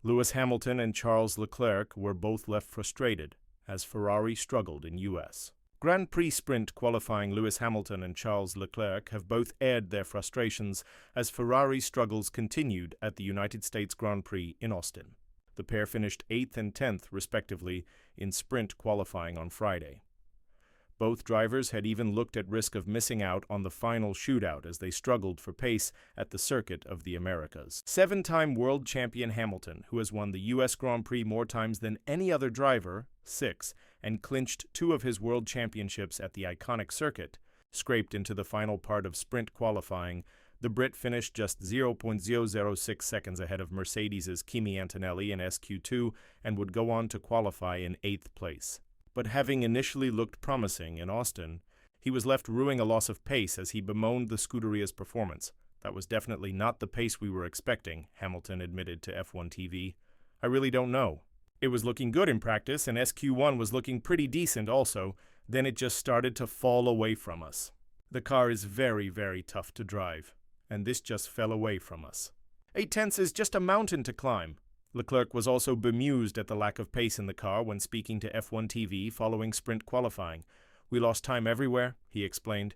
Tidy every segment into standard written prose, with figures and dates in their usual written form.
Lewis Hamilton and Charles Leclerc were both left frustrated, as Ferrari struggled in US. Grand Prix sprint qualifying Lewis Hamilton and Charles Leclerc have both aired their frustrations as Ferrari's struggles continued at the United States Grand Prix in Austin. The pair finished 8th and 10th, respectively, in sprint qualifying on Friday. Both drivers had even looked at risk of missing out on the final shootout as they struggled for pace at the Circuit of the Americas. Seven-time world champion Hamilton, who has won the US Grand Prix more times than any other driver, 6, and clinched 2 of his world championships at the iconic circuit, scraped into the final part of sprint qualifying. The Brit finished just 0.006 seconds ahead of Mercedes' Kimi Antonelli in SQ2 and would go on to qualify in 8th place. But having initially looked promising in Austin, he was left rueing a loss of pace as he bemoaned the Scuderia's performance. "That was definitely not the pace we were expecting," Hamilton admitted to F1 TV. "I really don't know. It was looking good in practice, and SQ1 was looking pretty decent also. Then it just started to fall away from us. The car is very, very tough to drive, and this just fell away from us. 8/10 is just a mountain to climb." Leclerc was also bemused at the lack of pace in the car when speaking to F1 TV following sprint qualifying. "We lost time everywhere," he explained.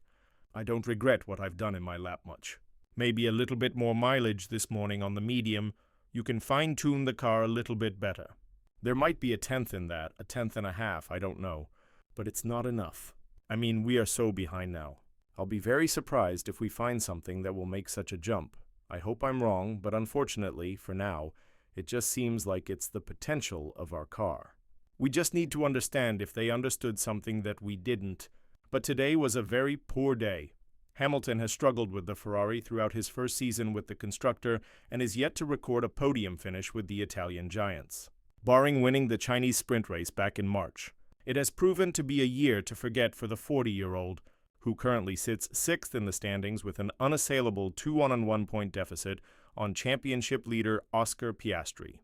"I don't regret what I've done in my lap much. Maybe a little bit more mileage this morning on the medium. You can fine-tune the car a little bit better. There might be a 10th in that, a 10th and a half, I don't know. But it's not enough. I mean, we are so behind now. I'll be very surprised if we find something that will make such a jump. I hope I'm wrong, but unfortunately, for now, it just seems like it's the potential of our car. We just need to understand if they understood something that we didn't. But today was a very poor day. Hamilton has struggled with the Ferrari throughout his first season with the constructor and is yet to record a podium finish with the Italian giants. Barring winning the Chinese sprint race back in March, it has proven to be a year to forget for the 40-year-old, who currently sits 6th in the standings with an unassailable 2-1-1 point deficit on championship leader Oscar Piastri.